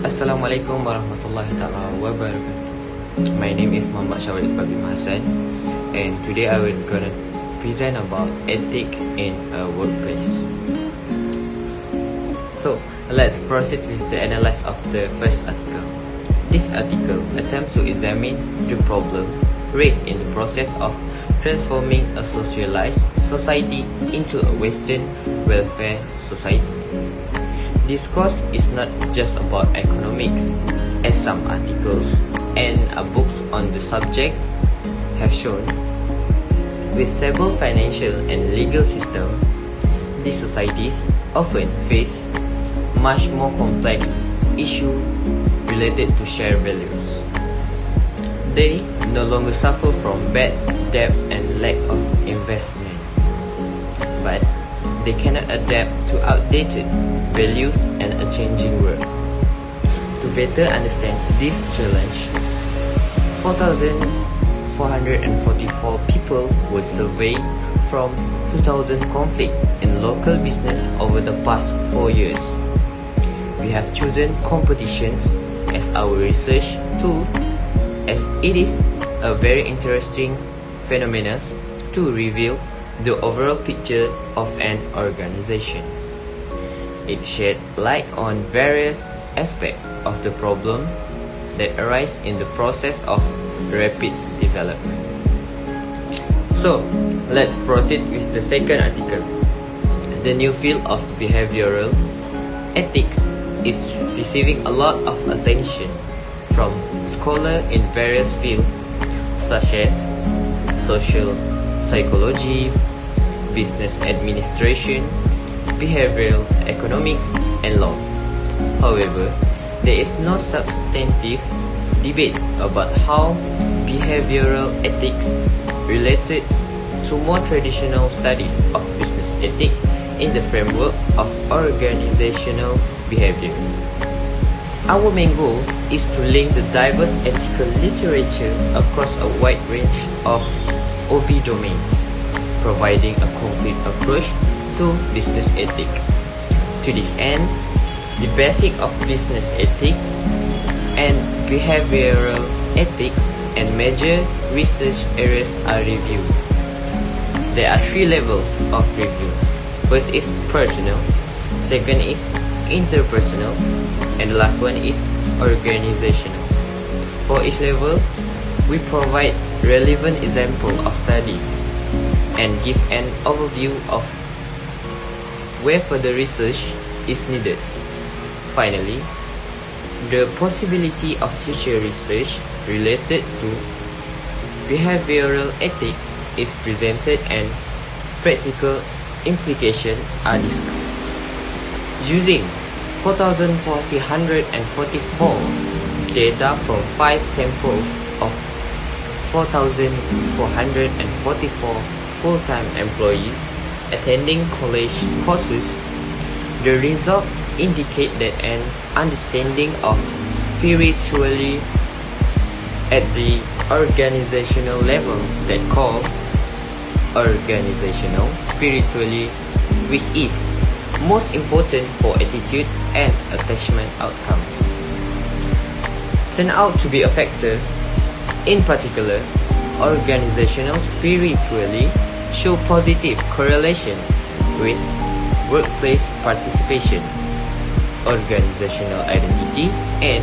Assalamualaikum warahmatullahi taala wabarakatuh. My name is Muhammad Syawal Babim Hassan, and today I will gonna present about ethic in a workplace. So let's proceed with the analysis of the first article. This article attempts to examine the problem raised in the process of transforming a socialized society into a Western welfare society. This course is not just about economics, as some articles and books on the subject have shown. With several financial and legal systems, these societies often face much more complex issues related to shared values. They no longer suffer from bad debt and lack of investment, but they cannot adapt to outdated values and a changing world. To better understand this challenge, 4,444 people were surveyed from 2,000 conflicts in local business over the past 4 years. We have chosen competitions as our research tool, as it is a very interesting phenomenon to reveal the overall picture of an organization. It shed light on various aspects of the problem that arise in the process of rapid development. So, let's proceed with the second article. The new field of behavioral ethics is receiving a lot of attention from scholars in various fields such as social psychology, business administration, behavioral economics, and law. However, there is no substantive debate about how behavioral ethics related to more traditional studies of business ethics in the framework of organizational behavior. Our main goal is to link the diverse ethical literature across a wide range of OB domains, providing a complete approach to business ethics. To this end, the basic of business ethics and behavioral ethics and major research areas are reviewed. There are 3 levels of review. First is personal, second is interpersonal, and the last one is organizational. For each level, we provide relevant example of studies and give an overview of where further research is needed. Finally, the possibility of future research related to behavioral ethics is presented and practical implications are discussed. Using 4,444 data from 5 samples of 4,444 full-time employees attending college courses, the results indicate that an understanding of spiritually at the organizational level that called organizational spiritually, which is most important for attitude and attachment outcomes, turn out to be a factor. In particular, organizational spiritually show positive correlation with workplace participation, organizational identity, and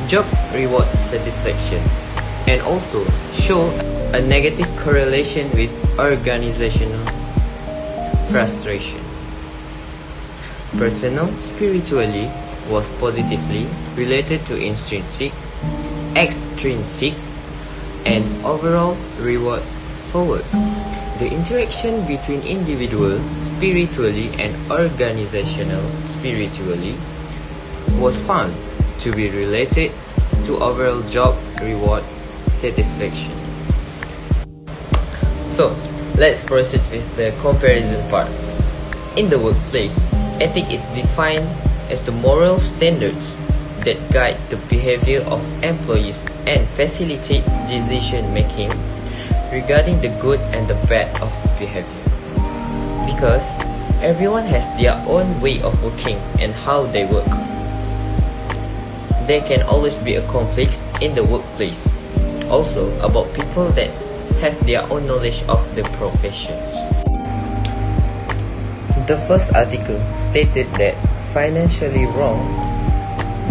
job reward satisfaction, and also show a negative correlation with organizational frustration. Personal spiritually was positively related to intrinsic, extrinsic, and overall reward for work. The interaction between individual spiritually and organizational spiritually was found to be related to overall job reward satisfaction. So, let's proceed with the comparison part. In the workplace, ethics is defined as the moral standards that guide the behavior of employees and facilitate decision making regarding the good and the bad of behavior. Because everyone has their own way of working and how they work. there can always be a conflict in the workplace. Also, about people that have their own knowledge of the profession. The first article stated that financially wrong,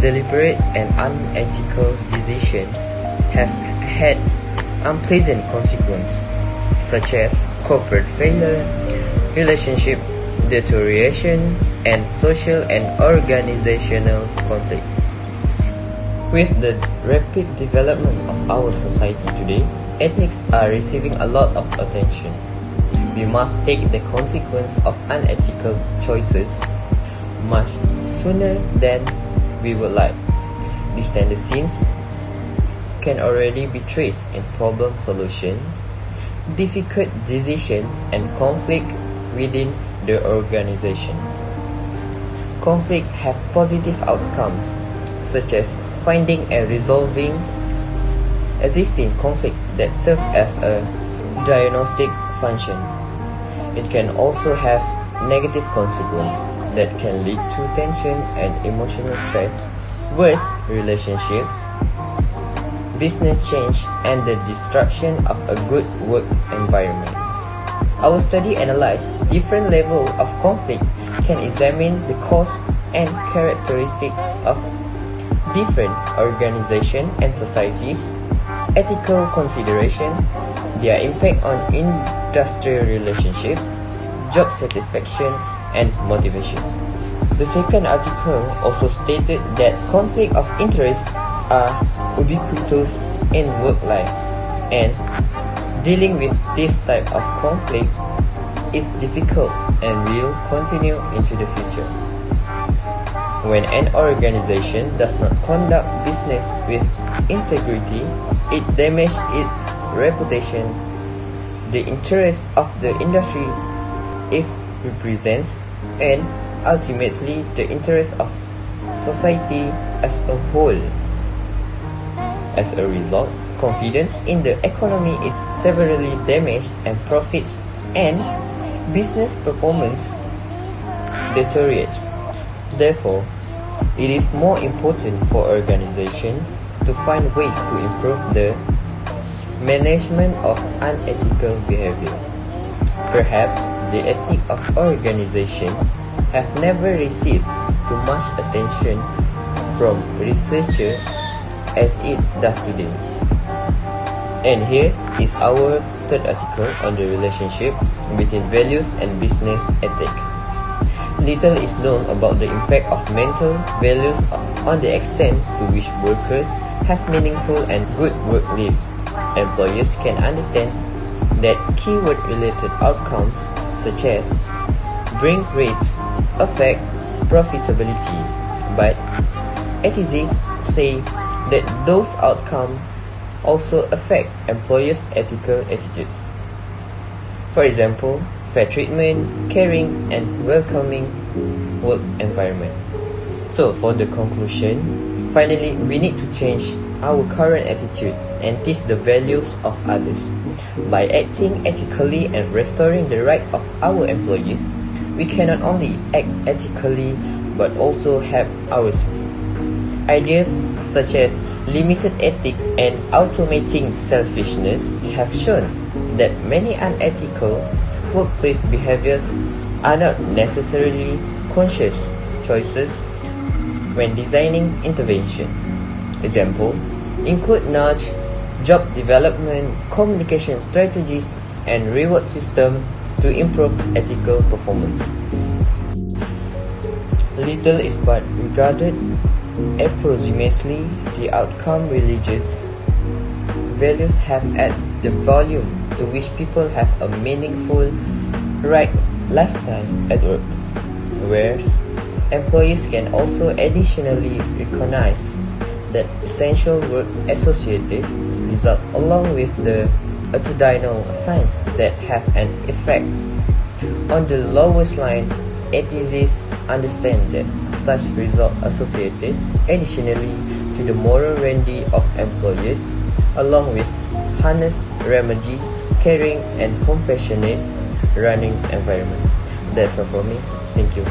deliberate and unethical decisions have had unpleasant consequences, such as corporate failure, relationship deterioration, and social and organizational conflict. With the rapid development of our society today, ethics are receiving a lot of attention. We must take the consequence of unethical choices much sooner than we would like. These tendencies can already be traced in problem solution, difficult decision, and conflict within the organization. Conflict have positive outcomes, such as finding and resolving existing conflict that serve as a diagnostic function. It can also have negative consequences that can lead to tension and emotional stress, worse relationships, business change, and the destruction of a good work environment. Our study analyzed different levels of conflict, can examine the cause and characteristics of different organizations and societies, ethical consideration, their impact on industrial relationships, job satisfaction, and motivation. The second article also stated that conflict of interest are ubiquitous in work life, and dealing with this type of conflict is difficult and will continue into the future. When an organization does not conduct business with integrity, it damages its reputation, the interests of the industry it represents, and ultimately the interests of society as a whole. As a result, confidence in the economy is severely damaged and profits and business performance deteriorates. Therefore, it is more important for organizations to find ways to improve the management of unethical behavior. Perhaps the ethics of organization have never received too much attention from researchers as it does today. And here is our third article on the relationship between values and business ethics. Little is known about the impact of mental values on the extent to which workers have meaningful and good work life. Employers can understand that keyword-related outcomes such as bring rates affect profitability, but ethicists say that those outcomes also affect employers' ethical attitudes. For example, fair treatment, caring, and welcoming work environment. So for the conclusion, finally we need to change our current attitude and teach the values of others. By acting ethically and restoring the right of our employees, we can not only act ethically but also help ourselves. Ideas such as limited ethics and automating selfishness have shown that many unethical workplace behaviors are not necessarily conscious choices when designing intervention. Example include nudge, job development, communication strategies, and reward system to improve ethical performance. Little is but regarded approximately the outcome religious values have at the volume to which people have a meaningful right lifestyle at work, whereas employees can also additionally recognize that essential work associated result along with the attitudinal signs that have an effect. On the lowest line, ethicists understand that such results associated additionally to the moral remedy of employees, along with harness remedy, caring and compassionate running environment. That's all for me. Thank you.